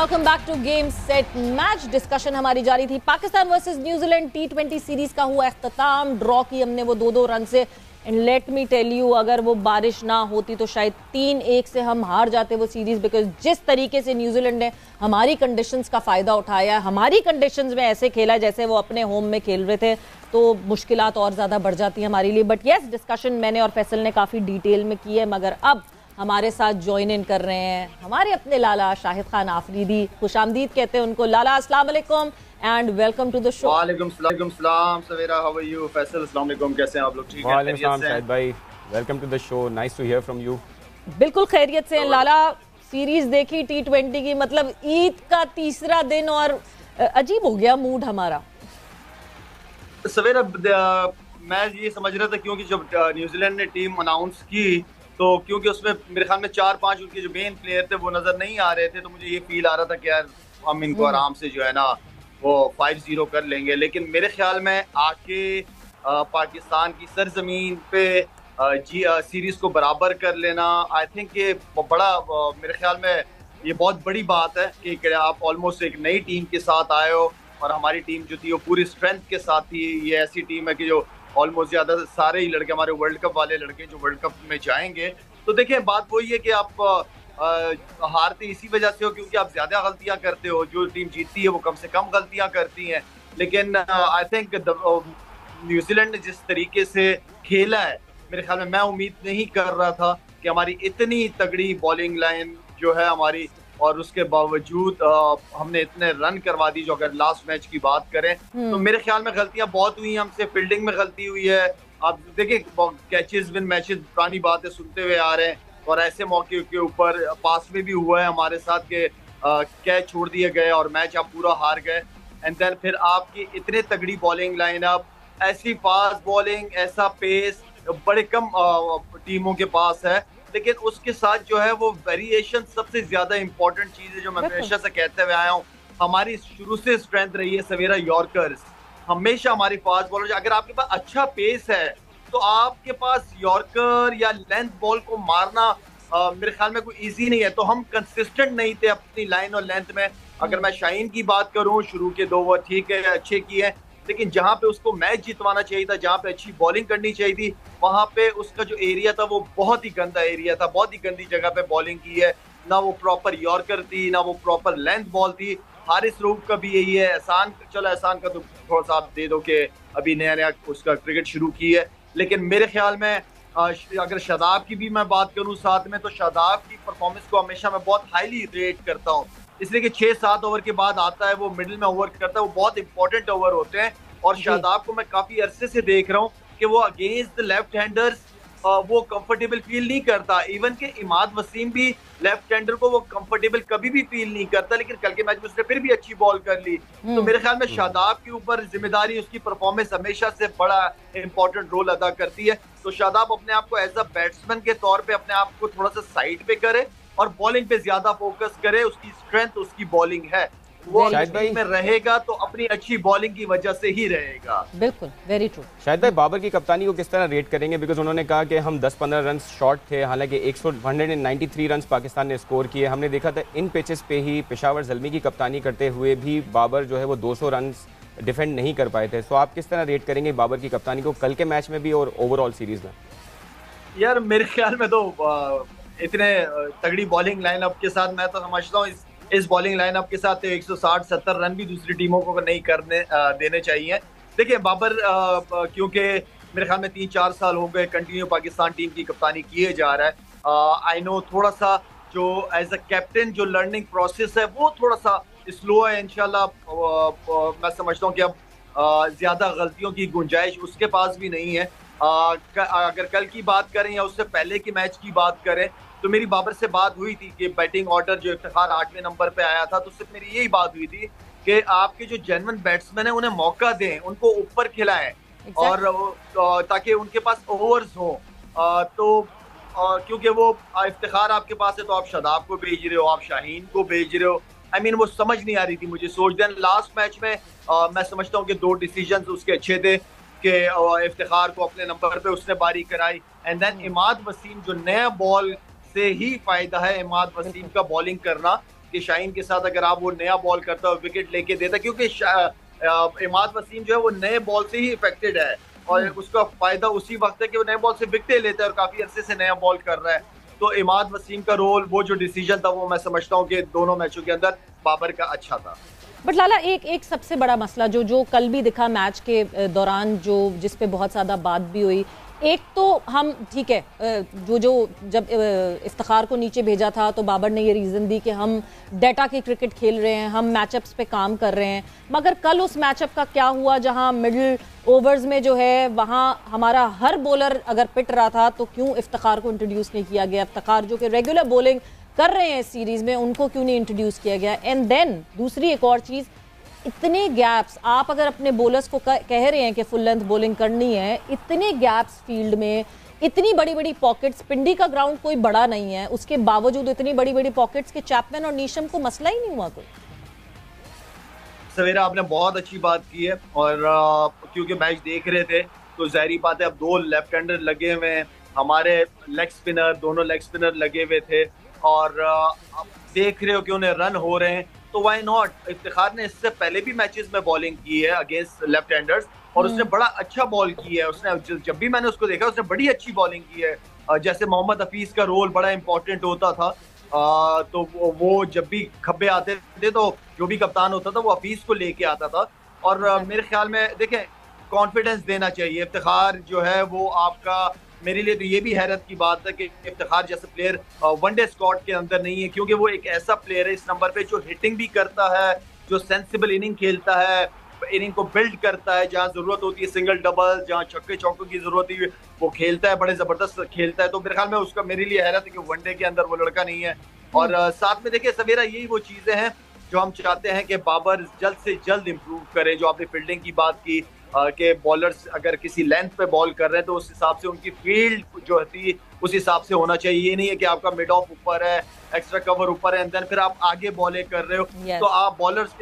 Welcome back to game set match. Discussion हमारी जारी थी। Pakistan versus New Zealand T20 series का हुआ इख्तिताम। ड्रॉ की हमने वो 2-2 रन से। And let me tell you, अगर वो बारिश ना होती तो शायद 3-1 से हम हार जाते वो सीरीज, बिकॉज जिस तरीके से न्यूजीलैंड ने हमारी कंडीशंस का फायदा उठाया, हमारी कंडीशंस में ऐसे खेला जैसे वो अपने होम में खेल रहे थे, तो मुश्किलात और ज्यादा बढ़ जाती है हमारे लिए। बट यस, डिस्कशन मैंने और फैसल ने काफी डिटेल में की है, मगर अब हमारे साथ ज्वाइन इन कर रहे हैं हमारे अपने लाला शाहिद खान आफरीदी। खुशामदीद कहते हैं उनको। लाला, अस्सलाम वालेकुम and welcome to the show. वालेकुम सलाम Savera, how are you? Faisal, अस्सलाम वालेकुम, कैसे हैं आप लोग? ठीक हैं? वालेकुम सलाम शाहिद भाई, welcome to the show, nice to hear from you. बिल्कुल खैरियत से हैं लाला। सीरीज देखी T20 की, मतलब ईद का तीसरा दिन और अजीब हो गया मूड हमारा। सवेरा मैं ये समझ रहा था क्योंकि जब न्यूजीलैंड ने टीम अनाउंस की तो क्योंकि उसमें मेरे ख्याल में 4-5 उनके जो मेन प्लेयर थे वो नजर नहीं आ रहे थे, तो मुझे ये फील आ रहा था कि यार हम इनको आराम से जो है ना वो 5-0 कर लेंगे। लेकिन मेरे ख्याल में आके पाकिस्तान की सरजमीन पे सीरीज को बराबर कर लेना, आई थिंक ये बड़ा मेरे ख्याल में ये बहुत बड़ी बात है कि आप ऑलमोस्ट एक नई टीम के साथ आए हो और हमारी टीम जो थी वो पूरी स्ट्रेंथ के साथ थी। ये ऐसी टीम है कि जो ऑलमोस्ट ज़्यादा सारे ही लड़के हमारे वर्ल्ड कप वाले लड़के जो वर्ल्ड कप में जाएंगे। तो देखिए, बात वही है कि आप हारते इसी वजह से हो क्योंकि आप ज़्यादा गलतियां करते हो। जो टीम जीतती है वो कम से कम गलतियां करती हैं। लेकिन आई थिंक न्यूजीलैंड ने जिस तरीके से खेला है, मेरे ख्याल में मैं उम्मीद नहीं कर रहा था कि हमारी इतनी तगड़ी बॉलिंग लाइन जो है हमारी, और उसके बावजूद हमने इतने रन करवा दी। जो अगर लास्ट मैच की बात करें तो मेरे ख्याल में गलतियां बहुत हुई हैं हमसे। फील्डिंग में गलती हुई है। आप देखिए, कैचेस विन मैचेस पुरानी बातें सुनते हुए आ रहे हैं, और ऐसे मौके के ऊपर पास में भी हुआ है हमारे साथ के कैच छोड़ दिए गए और मैच आप पूरा हार गए। एंड देन फिर आपकी इतने तगड़ी बॉलिंग लाइनअप, ऐसी फास्ट बॉलिंग, ऐसा पेस बड़े कम टीमों के पास है। लेकिन उसके साथ जो है वो वेरिएशन सबसे ज्यादा इंपॉर्टेंट चीज है, जो मैं हमेशा से कहते हुए आया हूँ। हमारी शुरू से स्ट्रेंथ रही है सवेरा यॉर्कर्स। हमेशा हमारी फास्ट बॉलर, अगर आपके पास अच्छा पेस है तो आपके पास यॉर्कर या लेंथ बॉल को मारना मेरे ख्याल में कोई इजी नहीं है। तो हम कंसिस्टेंट नहीं थे अपनी लाइन और लेंथ में। अगर मैं शाहीन की बात करूं, शुरू के 2 ओवर ठीक है, अच्छे किए, लेकिन जहां पे उसको मैच जितवाना चाहिए था, जहां पे अच्छी बॉलिंग करनी चाहिए थी, वहां पे उसका जो एरिया था वो बहुत ही गंदा एरिया था। बहुत ही गंदी जगह पे बॉलिंग की है। ना वो प्रॉपर यॉर्कर थी, ना वो प्रॉपर लेंथ बॉल थी। हारिस रऊफ का भी यही है। एहसान, चलो एहसान का तो थोड़ा सा आप दे दो कि अभी नया नया उसका क्रिकेट शुरू की है। लेकिन मेरे ख्याल में अगर शादाब की भी मैं बात करूं साथ में, तो शादाब की परफॉर्मेंस को हमेशा मैं बहुत हाईली रेट करता हूं, इसलिए कि 6-7 ओवर के बाद आता है, वो मिडिल में ओवर करता है, वो बहुत इंपॉर्टेंट ओवर होते हैं। और शादाब को मैं काफी अरसे से देख रहा हूँ कि वो अगेंस्ट द लेफ्ट हैंडर्स वो कंफर्टेबल फील नहीं करता। इवन के इमाद वसीम भी लेफ्ट हैंडर को वो कंफर्टेबल कभी भी फील नहीं करता, लेकिन कल के मैच में उसने फिर भी अच्छी बॉल कर ली। तो मेरे ख्याल में शादाब के ऊपर जिम्मेदारी, उसकी परफॉर्मेंस हमेशा से बड़ा इंपॉर्टेंट रोल अदा करती है। तो शादाब अपने आप को एज अ बैट्समैन के तौर पे अपने आप को थोड़ा सा साइड पे करे और बॉलिंग पे ज्यादा फोकस करे। उसकी स्ट्रेंथ उसकी बॉलिंग है, वो टीम में रहेगा तो अपनी अच्छी बॉलिंग की वजह से ही रहेगा। बिल्कुल, वेरी ट्रू। शाहिद भाई, बाबर की कप्तानी को किस तरह रेट करेंगे? बिकॉज उन्होंने कहा कि हम 10-15 रन शॉर्ट थे, हालांकि 193 रन पाकिस्तान ने स्कोर किए। हमने देखा था इन पिचेस पे ही पेशावर ज़ल्मी की कप्तानी करते हुए भी बाबर जो है वो 200 रन डिफेंड नहीं कर पाए थे। सो आप किस तरह रेट करेंगे बाबर की कप्तानी को कल के मैच में भी और ओवरऑल सीरीज में? यार मेरे ख्याल में तो इतने तगड़ी बॉलिंग लाइनअप के साथ मैं तो समझता हूँ इस बॉलिंग लाइनअप के साथ 160-70 रन भी दूसरी टीमों को नहीं करने देने चाहिए। देखिए, बाबर क्योंकि मेरे ख्याल में 3-4 साल हो गए कंटिन्यू पाकिस्तान टीम की कप्तानी किए जा रहा है। आई नो थोड़ा सा जो एज अ कैप्टन जो लर्निंग प्रोसेस है वो थोड़ा सा स्लो है। इंशाल्लाह मैं समझता हूँ कि अब ज्यादा गलतियों की गुंजाइश उसके पास भी नहीं है। अगर कल की बात करें या उससे पहले की मैच की बात करें, तो मेरी बाबर से बात हुई थी कि बैटिंग ऑर्डर जो इफ्तिखार 8वें नंबर पे आया था, तो सिर्फ मेरी यही बात हुई थी कि आपके जो जेन्युइन बैट्समैन है उन्हें मौका दें, उनको ऊपर खिलाएं और ताकि उनके पास ओवर्स हो। तो क्योंकि वो इफ्तिखार आपके पास है तो आप शादाब को भेज रहे हो, आप शाहीन को भेज रहे हो। आई मीन वो समझ नहीं आ रही थी मुझे सोच। देन लास्ट मैच में मैं समझता हूँ कि 2 डिसीजन उसके अच्छे थे कि इफ्तिखार को अपने नंबर पे उसने बारी कराई। एंड देन इमाद वसीम, जो नया बॉल से ही फायदा है इमाद वसीम का बॉलिंग करना, कि शाहीन के साथ अगर आप वो नया बॉल करता हो विकेट लेके देता, क्योंकि इमाद वसीम जो है वो नए बॉल से ही इफेक्टेड है और उसका फायदा उसी वक्त है कि वो नए बॉल से विकेट लेता है और काफी अरसे से नया बॉल कर रहा है। तो इमाद वसीम का रोल, वो जो डिसीजन था, वो मैं समझता हूँ कि दोनों मैचों के अंदर बाबर का अच्छा था। बट लाला, एक सबसे बड़ा मसला जो कल भी दिखा मैच के दौरान, जिस पे बहुत ज़्यादा बात भी हुई, एक तो हम ठीक है जब इफ्तिखार को नीचे भेजा था तो बाबर ने ये रीज़न दी कि हम डेटा की क्रिकेट खेल रहे हैं, हम मैचअप्स पे काम कर रहे हैं, मगर कल उस मैचअप का क्या हुआ जहां मिडिल ओवर्स में जो है वहां हमारा हर बॉलर अगर पिट रहा था तो क्यों इफ्तिखार को इंट्रोड्यूस नहीं किया गया? इफ्तिखार जो कि रेगुलर बॉलिंग कर रहे हैं इस सीरीज में, उनको क्यों नहीं इंट्रोड्यूस किया गया? एंड देन दूसरी एक और चीज़, इतने गैप्स, आप अगर अपने बॉलर्स को कह रहे हैं कि फुल लेंथ बॉलिंग करनी है, इतने गैप्स फील्ड में, इतनी बड़ी बड़ी पॉकेट्स, पिंडी का ग्राउंड कोई बड़ा नहीं है, उसके बावजूद इतनी बड़ी बड़ी पॉकेट्स के चैपमैन और नीशम को मसला ही नहीं हुआ कोई। सवेरा आपने बहुत अच्छी बात की है, और क्योंकि मैच देख रहे थे तो जाहिर बात है अब दो लेफ्ट हैंडर लगे हुए हैं, हमारे लेग स्पिनर, दोनों लेग स्पिनर लगे हुए थे, और आप देख रहे हो कि उन्हें रन हो रहे हैं, तो व्हाई नॉट। इफ्तिखार ने इससे पहले भी मैचेस में बॉलिंग की है अगेंस्ट लेफ्ट हैंडर्स और उसने बड़ा अच्छा बॉल की है। उसने जब भी मैंने उसको देखा उसने बड़ी अच्छी बॉलिंग की है। जैसे मोहम्मद हफीज का रोल बड़ा इंपॉर्टेंट होता था, तो वो जब भी खब्बे आते थे तो जो भी कप्तान होता था वो हफीज को लेके आता था। और मेरे ख्याल में देखें, कॉन्फिडेंस देना चाहिए। इफ्तिखार जो है वो आपका, मेरे लिए तो ये भी हैरत की बात है कि इफ्तिखार जैसे प्लेयर वनडे स्क्वाड के अंदर नहीं है, क्योंकि वो एक ऐसा प्लेयर है इस नंबर पे जो हिटिंग भी करता है, जो सेंसिबल इनिंग खेलता है, इनिंग को बिल्ड करता है, जहाँ जरूरत होती है सिंगल डबल, जहाँ छक्के चौकों की जरूरत है वो खेलता है, बड़े जबरदस्त खेलता है। तो मेरे ख्याल में उसका, मेरे लिए हैरत है कि वनडे के अंदर वो लड़का नहीं है। और साथ में देखिए सवेरा, यही वो चीजें हैं जो हम चाहते हैं कि बाबर जल्द से जल्द इम्प्रूव करे। जो आपने फील्डिंग की बात की कि बॉलर्स अगर किसी लेंथ पे बॉल कर रहे हैं तो उस हिसाब से उनकी फील्ड जो होती उस हिसाब से होना चाहिए। ये नहीं है कि आपका मिड ऑफ ऊपर है, एक्स्ट्रा कवर ऊपर है, एंड देन फिर आप आगे बॉलिंग कर रहे हो। तो आप बॉलर्स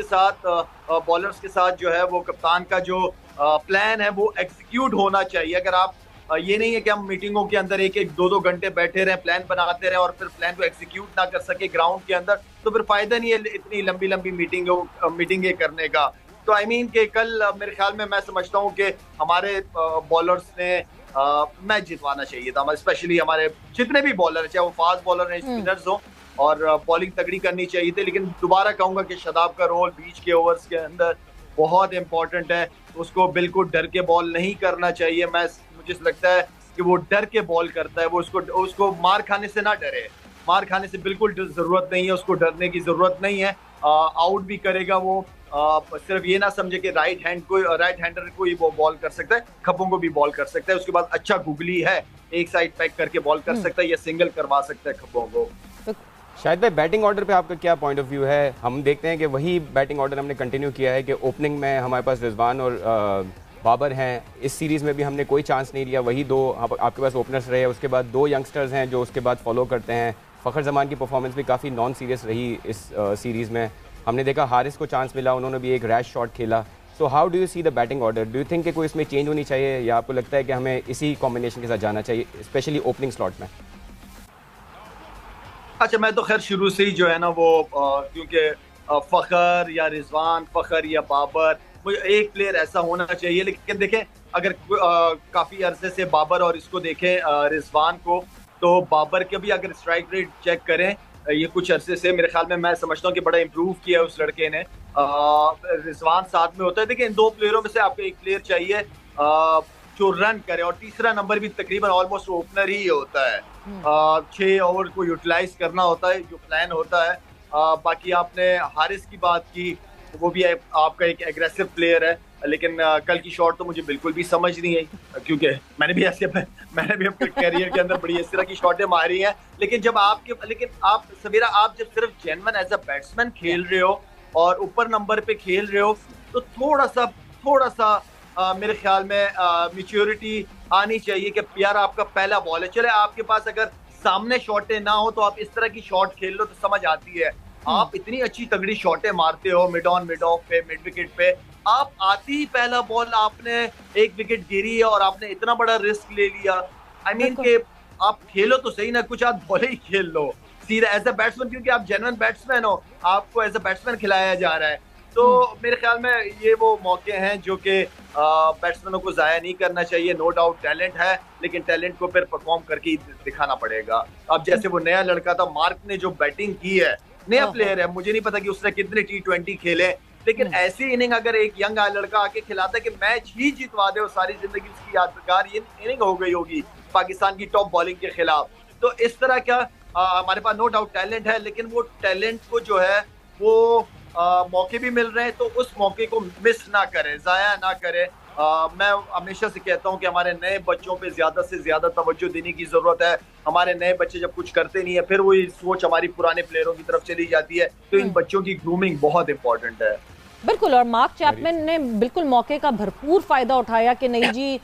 के साथ जो है वो कप्तान का जो प्लान है वो एग्जीक्यूट होना चाहिए। अगर आप ये नहीं है कि हम मीटिंगों के अंदर एक एक दो घंटे बैठे रहे, प्लान बनाते रहे और फिर प्लान को एग्जीक्यूट ना कर सके ग्राउंड के अंदर, तो फिर फायदा नहीं है इतनी लंबी लंबी मीटिंगें करने का। तो आई मीन कि कल मेरे ख्याल में मैं समझता हूँ कि हमारे बॉलर्स ने मैच जितवाना चाहिए था। स्पेशली हमारे जितने भी बॉलर, चाहे वो फास्ट बॉलर हैं, स्पिनर्स हो, और बॉलिंग तगड़ी करनी चाहिए थी। लेकिन दोबारा कहूंगा कि शादाब का रोल बीच के ओवर्स के अंदर बहुत इंपॉर्टेंट है, उसको बिल्कुल डर के बॉल नहीं करना चाहिए। मुझे लगता है कि वो डर के बॉल करता है, वो उसको मार खाने से ना डरे, मार खाने से बिल्कुल जरूरत नहीं है, उसको डरने की जरूरत नहीं है। आउट भी करेगा वो, सिर्फ ये ना समझे कि राइट हैंडर को ही वो बॉल कर सकता है, खब्बों को भी बॉल कर सकता है। उसके बाद अच्छा गुगली है, एक साइड पैक करके बॉल कर सकता है या सिंगल करवा सकता है खब्बों को। शायद भाई, बैटिंग ऑर्डर पे आपका क्या पॉइंट ऑफ व्यू है? हम देखते हैं कि वही बैटिंग ऑर्डर हमने कंटिन्यू किया है कि ओपनिंग में हमारे पास रिजवान और बाबर हैं। इस सीरीज़ में भी हमने कोई चांस नहीं लिया, वही दो आपके पास ओपनर्स रहे। उसके बाद दो यंगस्टर्स हैं जो उसके बाद फॉलो करते हैं। फ़खर जमान की परफॉर्मेंस भी काफ़ी नॉन सीरियस रही इस सीरीज़ में। हमने देखा हारिस को चांस मिला, उन्होंने भी एक रैश शॉट खेला। So how do you see the batting order? Do you think कि कोई इसमें चेंज होनी चाहिए, या आपको लगता है कि हमें इसी कॉम्बिनेशन के साथ जाना चाहिए, स्पेशली ओपनिंग स्लॉट में? अच्छा, मैं तो खैर शुरू से ही जो है ना वो क्योंकि फ़खर या रिजवान, फ़खर या बाबर, मुझे एक प्लेयर ऐसा होना चाहिए। लेकिन देखें, अगर काफ़ी अरसे से बाबर और इसको देखें रिजवान को, तो बाबर के भी अगर स्ट्राइक रेट चेक करें ये कुछ अरसे से, मेरे ख्याल में मैं समझता हूँ कि बड़ा इंप्रूव किया उस लड़के ने। रिजवान साथ में होता है। देखिए, इन दो प्लेयरों में से आपको एक प्लेयर चाहिए जो रन करे, और तीसरा नंबर भी तकरीबन ऑलमोस्ट ओपनर ही होता है। 6 ओवर को यूटिलाइज करना होता है जो प्लान होता है। बाकी आपने हारिस की बात की, वो भी आपका एक एग्रेसिव प्लेयर है, लेकिन कल की शॉट तो मुझे बिल्कुल भी समझ नहीं आई, क्योंकि मैंने भी अपने कैरियर के अंदर बड़ी इस तरह की शॉटें मारी हैं। लेकिन आप सवेरा, आप जब सिर्फ जेन्युइन एज अ बैट्समैन खेल रहे हो और ऊपर नंबर पे खेल रहे हो, तो थोड़ा सा मेरे ख्याल में मैच्योरिटी आनी चाहिए कि यार आपका पहला बॉल है, चले आपके पास अगर सामने शॉटें ना हो तो आप इस तरह की शॉट खेल लो तो समझ आती है। आप इतनी अच्छी तगड़ी शॉटें मारते हो मिड ऑन, मिड ऑफ पे, मिड विकेट पे, आप आती ही पहला बॉल आपने एक विकेट गिरी है और आपने इतना बड़ा रिस्क ले लिया। आई मीन कि आप खेलो तो सही ना, कुछ आप बॉल ही खेल लो, सीधा एज अ बैट्समैन, क्योंकि आप जेन्युइन बैट्समैन हो, आपको एज अ बैट्समैन खिलाया जा रहा है। तो मेरे ख्याल में ये वो मौके हैं जो कि बैट्समैनों को जाया नहीं करना चाहिए। नो डाउट टैलेंट है, लेकिन टैलेंट को फिर परफॉर्म करके दिखाना पड़ेगा। अब जैसे वो नया लड़का था मार्क ने जो बैटिंग की है, नया प्लेयर है, मुझे नहीं पता कि उसने कितने T20 खेले, लेकिन ऐसी इनिंग अगर एक यंग लड़का आके खिलाता है कि मैच ही जितवा दे और सारी जिंदगी उसकी यादगार ये इनिंग हो गई होगी पाकिस्तान की टॉप बॉलिंग के खिलाफ। तो इस तरह क्या हमारे पास नो डाउट टैलेंट है, लेकिन वो टैलेंट को जो है वो मौके भी मिल रहे हैं, तो उस मौके को मिस ना करें, जाया ना करें। मैं हमेशा से कहता हूं कि हमारे नए बच्चों पे ज्यादा से ज्यादा तवज्जो देने की जरूरत है। हमारे नए बच्चे जब कुछ करते नहीं है, फिर वही सोच हमारी पुराने प्लेयरों की तरफ चली जाती है। तो इन बच्चों की ग्रूमिंग बहुत इंपॉर्टेंट है। बिल्कुल, और मार्क चैपमैन ने बिल्कुल मौके का भरपूर फायदा उठाया कि नहीं जी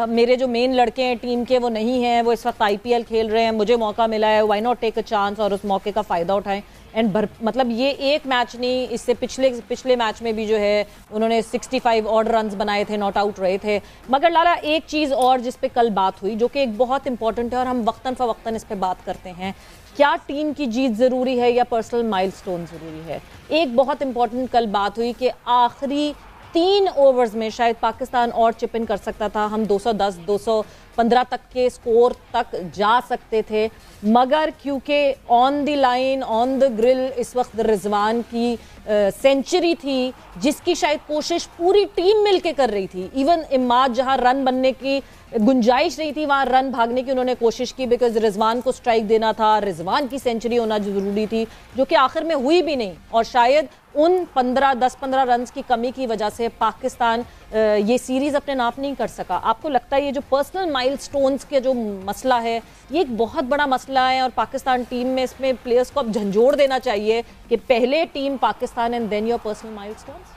मेरे जो मेन लड़के हैं टीम के वो नहीं हैं, वो इस वक्त IPL खेल रहे हैं, मुझे मौका मिला है, why not take a chance और उस मौके का फायदा उठाएं। एंड मतलब ये एक मैच नहीं, इससे पिछले मैच में भी जो है उन्होंने 65 ऑड रन्स बनाए थे, नॉट आउट रहे थे। मगर लाला एक चीज़ और जिस पे कल बात हुई जो कि एक बहुत इंपॉर्टेंट है और हम वक्तन फवक्तन इस पे बात करते हैं, क्या टीम की जीत ज़रूरी है या पर्सनल माइलस्टोन ज़रूरी है। एक बहुत इंपॉर्टेंट कल बात हुई कि आखिरी 3 ओवर्स में शायद पाकिस्तान और चिप इन कर सकता था, हम 210 215 तक के स्कोर तक जा सकते थे, मगर क्योंकि on the line on the grill इस वक्त रिजवान की सेंचुरी थी जिसकी शायद कोशिश पूरी टीम मिलके कर रही थी। इवन इमाद जहां रन बनने की गुंजाइश नहीं थी वहां रन भागने की उन्होंने कोशिश की, बिकॉज रिजवान को स्ट्राइक देना था, रिजवान की सेंचुरी होना जरूरी थी, जो कि आखिर में हुई भी नहीं। और शायद उन 10-15 रन की कमी की वजह से पाकिस्तान ये सीरीज अपने नाप नहीं कर सका। आपको लगता है ये जो पर्सनल माइलस्टोन्स के जो मसला है ये एक बहुत बड़ा मसला है और पाकिस्तान टीम में इसमें प्लेयर्स को अब झंझोड़ देना चाहिए कि पहले team Pakistan and then your personal milestones?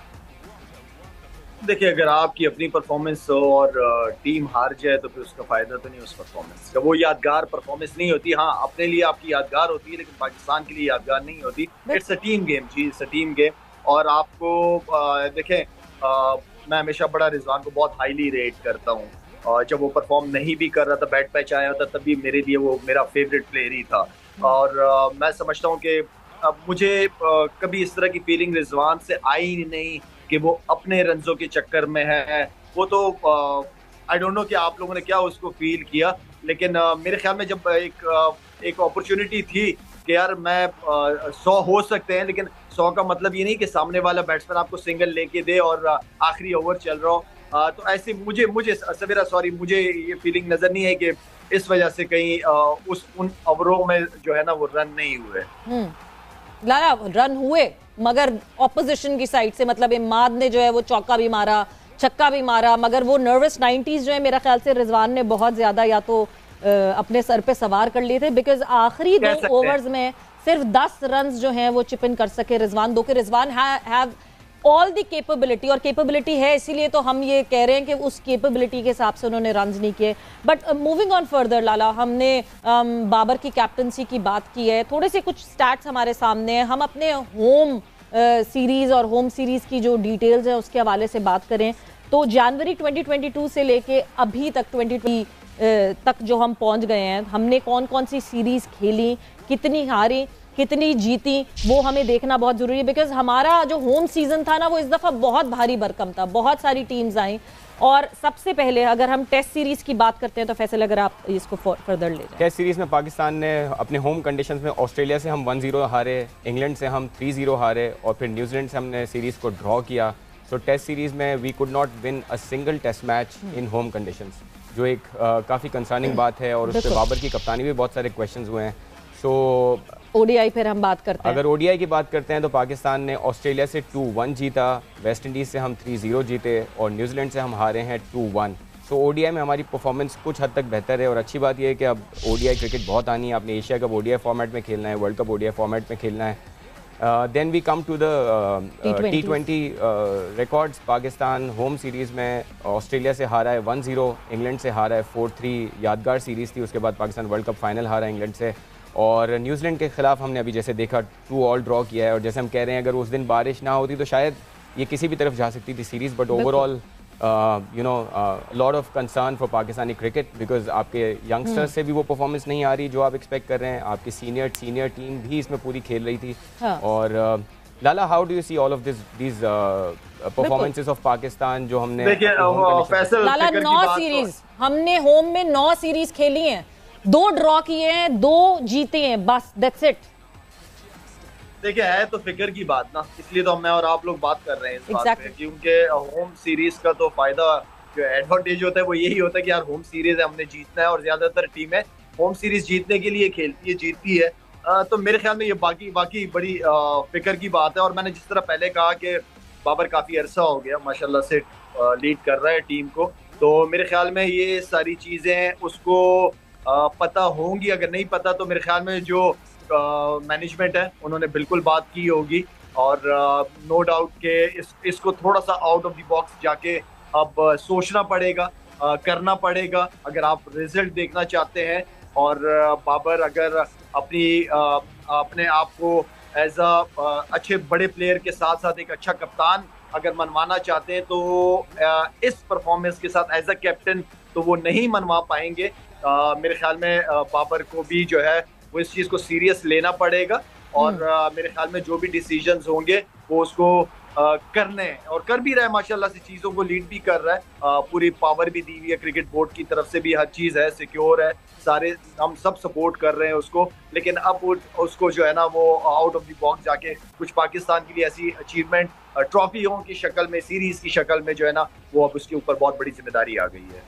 देखिए, अगर आपकी अपनी परफॉर्मेंस हो और टीम हार जाए तो फिर उसका फायदा तो नहीं उस परफॉर्मेंस का। वो यादगार परफॉर्मेंस नहीं होती। हाँ, अपने लिए आपकी यादगार होती है, लेकिन पाकिस्तान के लिए यादगार नहीं होती। इट्स अ टीम गेम जी, इट्स अ टीम गेम। और आपको देखें, मैं हमेशा बड़ा रिजवान को बहुत हाईली रेट करता हूँ। जब वो परफॉर्म नहीं भी कर रहा था, बैट पैच आया था, तब भी मेरे लिए वो मेरा फेवरेट प्लेयर ही था। और मैं समझता हूँ कि मुझे कभी इस तरह की फीलिंग रिजवान से आई नहीं कि वो अपने रंजों के चक्कर में है। वो तो आई डोंट नो कि आप लोगों ने क्या उसको फील किया, लेकिन मेरे ख्याल में जब एक अपॉर्चुनिटी थी कि यार मैं 100 हो सकते हैं, लेकिन 100 का मतलब ये नहीं कि सामने वाला बैट्समैन आपको सिंगल लेके दे और आखिरी ओवर चल रहा हो। तो ऐसे मुझे सवेरा मुझे ये फीलिंग नजर नहीं है कि इस वजह से कहीं उन ओवरों में जो है ना वो रन नहीं हुए। लाला रन हुए मगर ऑपोजिशन की साइड से, मतलब इमाद ने जो है वो चौका भी मारा, छक्का भी मारा, मगर वो नर्वस 90s जो है मेरा ख्याल से रिजवान ने बहुत ज्यादा या तो अपने सर पे सवार कर लिए थे, बिकॉज आखिरी 2 ओवर्स में सिर्फ 10 रन जो हैं वो चिप इन कर सके रिजवान। दो के Rizwan have all the capability, और कैपेबिलिटी है इसीलिए तो हम ये कह रहे हैं कि उस कैपेबिलिटी के हिसाब से उन्होंने रन नहीं किए। बट मूविंग ऑन फर्दर लाला, हमने बाबर की कैप्टनसी की बात की है, थोड़े से कुछ स्टैट्स हमारे सामने हैं। हम अपने होम सीरीज और होम सीरीज की जो डिटेल्स हैं उसके हवाले से बात करें तो जनवरी 2022 से लेके अभी तक 2020 तक जो हम पहुंच गए हैं, हमने कौन कौन सी सीरीज खेली, कितनी हारी, कितनी जीती, वो हमें देखना बहुत जरूरी है। बिकॉज हमारा जो होम सीजन था ना वो इस दफा बहुत भारी भरकम था, बहुत सारी टीम्स आई। और सबसे पहले अगर हम टेस्ट सीरीज की बात करते हैं तो फैसल अगर आप इसको फर्दर ले जाएं। टेस्ट सीरीज में पाकिस्तान ने अपने होम कंडीशंस में ऑस्ट्रेलिया से हम 1-0 हारे, इंग्लैंड से हम 3-0 हारे और फिर न्यूजीलैंड से हमने सीरीज को ड्रॉ किया। सो टेस्ट सीरीज में we could not win a single test match in home conditions, जो एक काफ़ी कंसर्निंग बात है। और उस पर बाबर की कप्तानी भी बहुत सारे क्वेश्चन हुए हैं। सो ओडीआई फिर हम बात करते हैं। अगर ओडीआई की बात करते हैं तो पाकिस्तान ने ऑस्ट्रेलिया से 2-1 जीता, वेस्ट इंडीज़ से हम 3-0 जीते और न्यूजीलैंड से हम हारे हैं 2-1। सो ओडीआई में हमारी परफॉर्मेंस कुछ हद तक बेहतर है। और अच्छी बात यह है कि अब ओडीआई क्रिकेट बहुत आनी है, आपने एशिया कप ओडीआई फॉर्मेट में खेलना है, वर्ल्ड कप ओडीआई फॉर्मेट में खेलना है। Then we come to the T20 records. Pakistan home series में ऑस्ट्रेलिया से हारा है 1-0, इंग्लैंड से हारा है 4-3, यादगार सीरीज़ थी। उसके बाद पाकिस्तान वर्ल्ड कप फाइनल हारा इंग्लैंड से। और न्यूजीलैंड के खिलाफ हमने अभी जैसे देखा 2-2 ड्रॉ किया है। और जैसे हम कह रहे हैं अगर उस दिन बारिश ना होती तो शायद ये किसी भी तरफ जा सकती थी series, but overall you know lot of concern for Pakistani cricket, because आपके यंगस्टर्स से भी वो परफॉर्मेंस नहीं आ रही जो आप एक्सपेक्ट कर रहे हैं। आपकी सीनियर टीम भी इसमें पूरी खेल रही थी। हाँ। और Lala, how do you see all of these performances of Pakistan जो हमने देखिए फैसल लाला, 9 सीरीज हमने होम में 9 सीरीज खेली हैं, 2 ड्रॉ किए हैं, 2 जीते हैं, बस दैट्स इट। देखिए है तो फिक्र की बात ना, इसलिए तो मैं और आप लोग बात कर रहे हैं इस बात पे, क्योंकि होम सीरीज का तो फायदा जो एडवांटेज होता है वो यही होता है कि यार होम सीरीज है, हमने जीतना है, और ज्यादातर टीमें होम सीरीज जीतने के लिए खेलती है, जीतती है। तो मेरे ख्याल में ये बाकी बड़ी फिक्र की बात है। और मैंने जिस तरह पहले कहा कि बाबर काफी अरसा हो गया माशाल्लाह से लीड कर रहा है टीम को, तो मेरे ख्याल में ये सारी चीजें उसको पता होंगी। अगर नहीं पता तो मेरे ख्याल में जो मैनेजमेंट है उन्होंने बिल्कुल बात की होगी, और नो डाउट के इसको थोड़ा सा आउट ऑफ द बॉक्स जाके अब सोचना पड़ेगा, करना पड़ेगा अगर आप रिजल्ट देखना चाहते हैं। और बाबर अगर अपने आप को एज अच्छे बड़े प्लेयर के साथ साथ एक अच्छा कप्तान अगर मनवाना चाहते हैं तो इस परफॉर्मेंस के साथ एज अ कैप्टन तो वो नहीं मनवा पाएंगे। मेरे ख्याल में बाबर को भी जो है वो इस चीज को सीरियस लेना पड़ेगा, और मेरे ख्याल में जो भी डिसीजंस होंगे वो उसको करने हैं, और कर भी रहा है माशाल्लाह से, चीजों को लीड भी कर रहा है। पूरी पावर भी दी हुई है क्रिकेट बोर्ड की तरफ से भी, हर चीज है, सिक्योर है, सारे हम सब सपोर्ट कर रहे हैं उसको। लेकिन अब उसको जो है ना वो आउट ऑफ द बॉक्स जाके कुछ पाकिस्तान के लिए ऐसी अचीवमेंट ट्रॉफियों की शक्ल में, सीरीज की शक्ल में जो है ना वो अब उसके ऊपर बहुत बड़ी जिम्मेदारी आ गई है।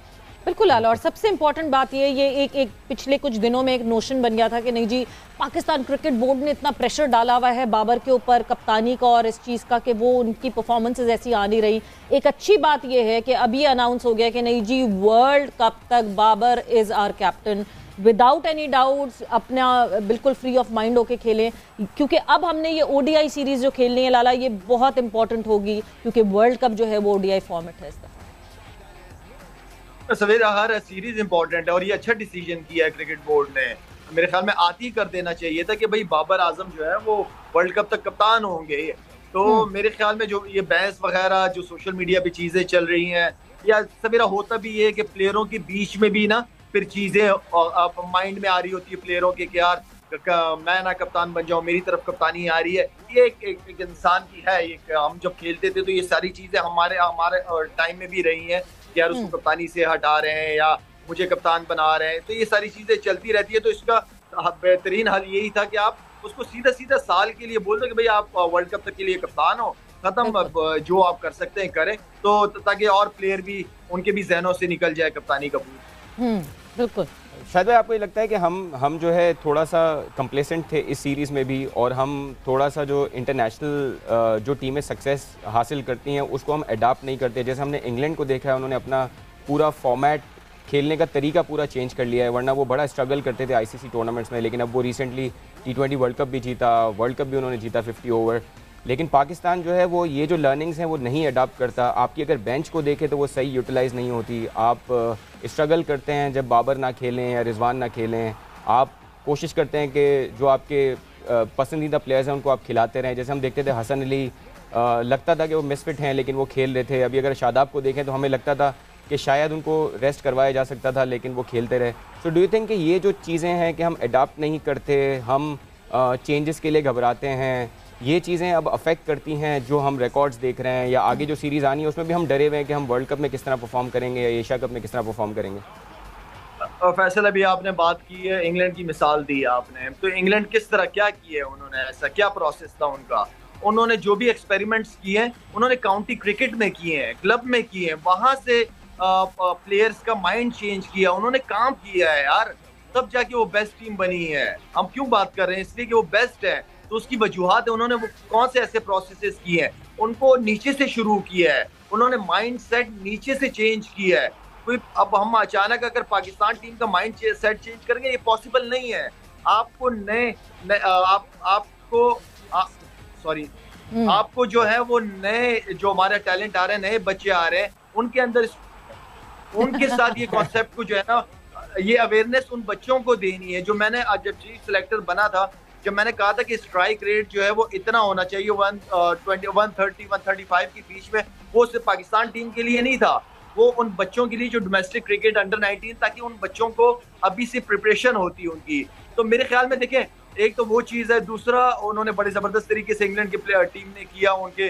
बिल्कुल लाला, और सबसे इंपॉर्टेंट बात ये एक पिछले कुछ दिनों में एक नोशन बन गया था कि नहीं जी, पाकिस्तान क्रिकेट बोर्ड ने इतना प्रेशर डाला हुआ है बाबर के ऊपर, कप्तानी का और इस चीज़ का, कि वो उनकी परफॉर्मेंसेज ऐसी आ नहीं रही। एक अच्छी बात ये है कि अभी अनाउंस हो गया कि नहीं जी, वर्ल्ड कप तक Babar is our captain, without any doubts, अपना बिल्कुल फ्री ऑफ माइंड होके खेलें, क्योंकि अब हमने ये ओडीआई सीरीज जो खेलनी है लाला, ये बहुत इंपॉर्टेंट होगी, क्योंकि वर्ल्ड कप जो है वो ओडीआई फॉर्मेट है इसका। सवेरा हर सीरीज इंपॉर्टेंट है, और ये अच्छा डिसीजन किया है क्रिकेट बोर्ड ने। मेरे ख्याल में आती कर देना चाहिए था कि भाई बाबर आजम जो है वो वर्ल्ड कप तक कप्तान होंगे। तो मेरे ख्याल में जो ये बहस वगैरह जो सोशल मीडिया पे चीजें चल रही हैं, या सवेरा होता भी है कि प्लेयरों के बीच में भी ना फिर चीजें माइंड में आ रही होती है प्लेयरों के कि यार मैं ना कप्तान बन जाऊं, मेरी तरफ कप्तानी आ रही है। ये एक इंसान की है, हम जब खेलते थे तो ये सारी चीजें हमारे टाइम में भी रही हैं, यार उसको कप्तानी से हटा रहे हैं या मुझे कप्तान बना रहे हैं, तो ये सारी चीजें चलती रहती है। तो इसका बेहतरीन हल यही था कि आप उसको सीधा सीधा साल के लिए बोल दो कि भाई आप वर्ल्ड कप तक के लिए कप्तान हो, खत्म, जो आप कर सकते हैं करें, तो ताकि और प्लेयर भी उनके भी जहनों से निकल जाए कप्तानी का भूत। बिल्कुल। शायद भाई, आपको ये लगता है कि हम जो है थोड़ा सा कंप्लेसेंट थे इस सीरीज़ में भी, और हम थोड़ा सा जो इंटरनेशनल जो टीमें सक्सेस हासिल करती हैं उसको हम अडाप्ट नहीं करते? जैसे हमने इंग्लैंड को देखा है, उन्होंने अपना पूरा फॉर्मेट, खेलने का तरीका पूरा चेंज कर लिया है, वरना वो बड़ा स्ट्रगल करते थे आईसीसी टूर्नामेंट्स में, लेकिन अब वो रिसेंटली T20 वर्ल्ड कप भी जीता, वर्ल्ड कप भी उन्होंने जीता 50 ओवर। लेकिन पाकिस्तान जो है वो ये जो लर्निंग्स हैं वो नहीं अडाप्ट करता। आपकी अगर बेंच को देखें तो वो सही यूटिलाइज़ नहीं होती। आप स्ट्रगल करते हैं जब बाबर ना खेलें या रिजवान ना खेलें, आप कोशिश करते हैं कि जो आपके पसंदीदा प्लेयर्स हैं उनको आप खिलाते रहें। जैसे हम देखते थे हसन अली, लगता था कि वो मिसफिट हैं लेकिन वो खेल रहे थे। अभी अगर शादाब को देखें तो हमें लगता था कि शायद उनको रेस्ट करवाया जा सकता था, लेकिन वो खेलते रहे। सो डू यू थिंक कि ये जो चीज़ें हैं कि हम अडाप्ट नहीं करते, हम चेंजेस के लिए घबराते हैं, ये चीज़ें अब अफेक्ट करती हैं जो हम रिकॉर्ड्स देख रहे हैं, या आगे जो सीरीज़ आनी है उसमें भी हम डरे हुए हैं कि हम वर्ल्ड कप में किस तरह परफॉर्म करेंगे या एशिया कप में किस तरह परफॉर्म करेंगे? फैसल, अभी आपने बात की है, इंग्लैंड की मिसाल दी आपने, तो इंग्लैंड किस तरह क्या किए उन्होंने, ऐसा क्या प्रोसेस था उनका? उन्होंने जो भी एक्सपेरिमेंट्स किए हैं उन्होंने काउंटी क्रिकेट में किए हैं, क्लब में किए हैं, वहां से प्लेयर्स का माइंड चेंज किया, उन्होंने काम किया है यार, तब जाके वो बेस्ट टीम बनी है। हम क्यों बात कर रहे हैं? इसलिए कि वो बेस्ट है, तो उसकी वजूहात है, उन्होंने वो कौन से ऐसे प्रोसेसेस किए हैं, उनको नीचे से शुरू किया है, उन्होंने माइंड सेट नीचे से चेंज किया है। कोई अब हम अचानक अगर पाकिस्तान टीम का माइंड सेट चेंज करेंगे, ये पॉसिबल नहीं है। आपको आपको जो है वो नए जो हमारे टैलेंट आ रहे हैं, नए बच्चे आ रहे हैं, उनके अंदर उनके साथ ये कॉन्सेप्ट को जो है ना, ये अवेयरनेस उन बच्चों को देनी है। जो मैंने आज जब चीफ सिलेक्टर बना था जब मैंने कहा था कि स्ट्राइक रेट जो है वो इतना होना चाहिए 130 135 के बीच में, वो सिर्फ पाकिस्तान टीम के लिए नहीं था, वो उन बच्चों के लिए जो डोमेस्टिक क्रिकेट अंडर 19, ताकि उन बच्चों को अभी से प्रिपरेशन होती है उनकी। तो मेरे ख्याल में देखें, एक तो वो चीज है, दूसरा उन्होंने बड़े जबरदस्त तरीके से इंग्लैंड की टीम ने किया, उनके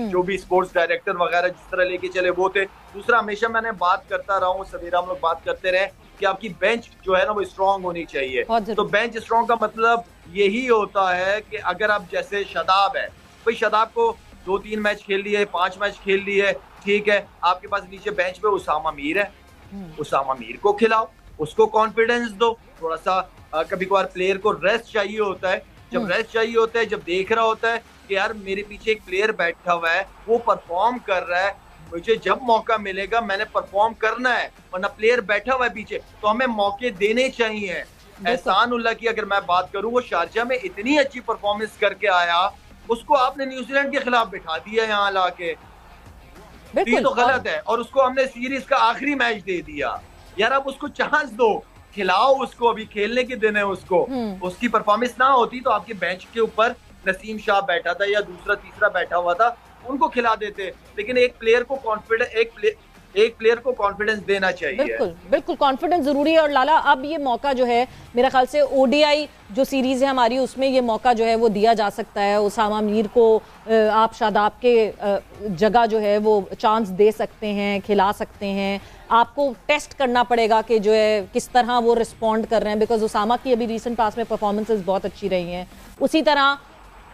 जो भी स्पोर्ट्स डायरेक्टर वगैरह जिस तरह लेके चले वो थे। दूसरा, हमेशा मैंने बात करता रहा हूँ, सवेरा हम लोग बात करते रहे कि आपकी बेंच जो है ना वो स्ट्रांग होनी चाहिए। तो बेंच स्ट्रांग का मतलब यही होता है कि अगर आप जैसे शादाब है, भाई शादाब को 2-3 मैच खेल लिए, 5 मैच खेल लिए, ठीक है, आपके पास नीचे बेंच पे उसामा मीर है, उसामा मीर को खिलाओ, उसको कॉन्फिडेंस दो थोड़ा सा। कभी कभार प्लेयर को रेस्ट चाहिए होता है, जब रेस्ट चाहिए होता है, जब देख रहा होता है कि यार मेरे पीछे एक प्लेयर बैठा हुआ है, वो परफॉर्म कर रहा है, मुझे जब मौका मिलेगा मैंने परफॉर्म करना है, वरना प्लेयर बैठा हुआ है पीछे, तो हमें मौके देने चाहिए। एहसान उल्लाह की अगर मैं बात करूं, वो शारजा में इतनी अच्छी परफॉर्मेंस करके आया, उसको आपने न्यूजीलैंड के खिलाफ बिठा दिया यहाँ लाके, ये तो गलत है। और उसको हमने सीरीज का आखिरी मैच दे दिया। यार अब उसको चांस दो, खिलाओ उसको, अभी खेलने के दिन है उसको। उसकी परफॉर्मेंस ना होती तो आपके बेंच के ऊपर नसीम शाह बैठा था या दूसरा तीसरा बैठा हुआ था, उनको खिला देते। लेकिन एक प्लेयर को कॉन्फिडेंस देना चाहिए। बिल्कुल बिल्कुल, कॉन्फिडेंस जरूरी है। और लाला, अब ये मौका जो है, मेरे ख्याल से ओडीआई जो सीरीज है हमारी, उसमें ये मौका जो है वो दिया जा सकता है। उसामा मीर को आप शादाब के जगह जो है वो चांस दे सकते हैं, खिला सकते हैं। आपको टेस्ट करना पड़ेगा कि जो है किस तरह वो रिस्पॉन्ड कर रहे हैं, बिकॉज उसामा की अभी रिसेंट पास में परफॉर्मेंसेस बहुत अच्छी रही हैं। उसी तरह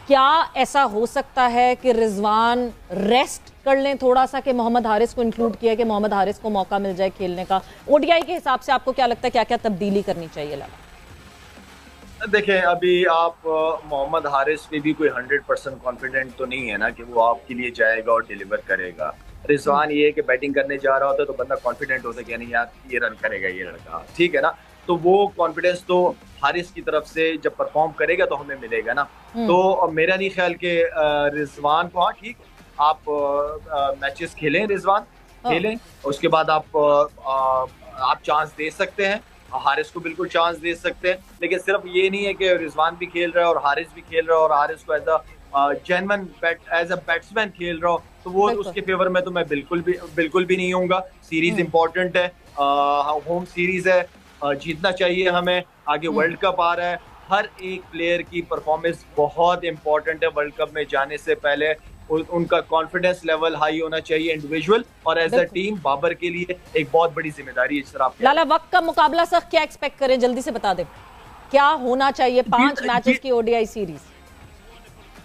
क्या ऐसा हो सकता है कि रिजवान रेस्ट कर लें थोड़ा सा, कि मोहम्मद हारिस को इंक्लूड किया कि मोहम्मद हारिस को मौका मिल जाए खेलने का? ओडीआई के हिसाब से आपको क्या लगता है, क्या क्या तब्दीली करनी चाहिए? लाला देखें, अभी आप मोहम्मद हारिस पे भी कोई 100% कॉन्फिडेंट तो नहीं है ना कि वो आपके लिए जाएगा और डिलीवर करेगा। रिजवान ये है कि बैटिंग करने जा रहा होता है तो बंदा कॉन्फिडेंट होता है कि नहीं यार ये रन करेगा ये लड़का, ठीक है ना। तो वो कॉन्फिडेंस तो हारिस की तरफ से जब परफॉर्म करेगा तो हमें मिलेगा ना। तो मेरा नहीं ख्याल कि रिजवान को, हाँ ठीक, आप मैचेस खेलें, रिजवान खेलें, उसके बाद आप चांस दे सकते हैं, हारिस को बिल्कुल चांस दे सकते हैं। लेकिन सिर्फ ये नहीं है कि रिजवान भी खेल रहा है और हारिस भी खेल रहा है और हारिस को एज अ बैट्समैन खेल रहा हो, तो वो उसके फेवर में तो मैं बिल्कुल भी नहीं होऊंगा। सीरीज इंपॉर्टेंट है, होम सीरीज है, जीतना चाहिए हमें। आगे वर्ल्ड कप आ रहा है, हर एक प्लेयर की परफॉर्मेंस बहुत इंपॉर्टेंट है। वर्ल्ड कप में जाने से पहले उनका कॉन्फिडेंस लेवल हाई होना चाहिए, इंडिविजुअल और एज अ टीम। बाबर के लिए एक बहुत बड़ी जिम्मेदारी है। इस तरह लाला, वक्त का मुकाबला सख्त, क्या एक्सपेक्ट करें? जल्दी से बता दें क्या होना चाहिए 5 मैचेस की ओडीआई सीरीज?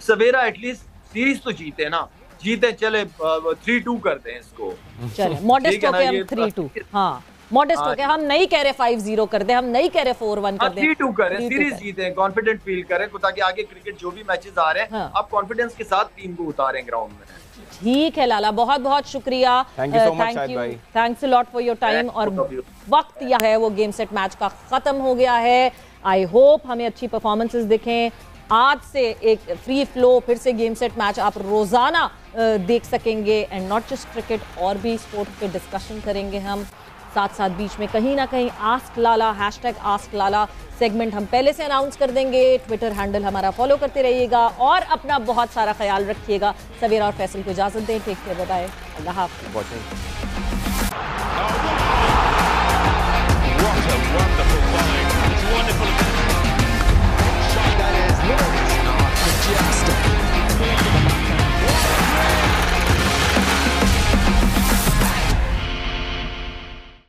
सवेरा एटलीस्ट सीरीज तो जीते ना, जीते चले, 3-2 करते हैं इसको, चले मॉडेस्ट होके हम 3-2, हाँ मॉडेस्ट होके, हम नहीं कह रहे 5-0 कर दे, हम नहीं कह रहे 4-1 कर दे, 3-2 करें, सीरीज जीते, कॉन्फिडेंट फील करें, ताकि आगे क्रिकेट जो भी मैचेस आ रहे हैं आप कॉन्फिडेंस के साथ टीम को उतारें ग्राउंड में। ठीक है लाला, बहुत बहुत शुक्रिया, thank you so much Shahid भाई, thanks a lot for your time. और वक्त यह है वो गेम सेट मैच का खत्म हो गया है। आई होप हमें अच्छी परफॉर्मेंसेस दिखें। आज से एक फ्री फ्लो फिर से गेम सेट मैच आप रोजाना देख सकेंगे, एंड नॉट जस्ट क्रिकेट, और भी स्पोर्ट पे डिस्कशन करेंगे हम साथ साथ। बीच में कहीं ना कहीं आस्क लाला, #AskLala सेगमेंट हम पहले से अनाउंस कर देंगे। ट्विटर हैंडल हमारा फॉलो करते रहिएगा और अपना बहुत सारा ख्याल रखिएगा। सवेरा और फैसल को इजाजत दें, टेक केयर, बाय बाय, अल्लाह हाफ़िज़।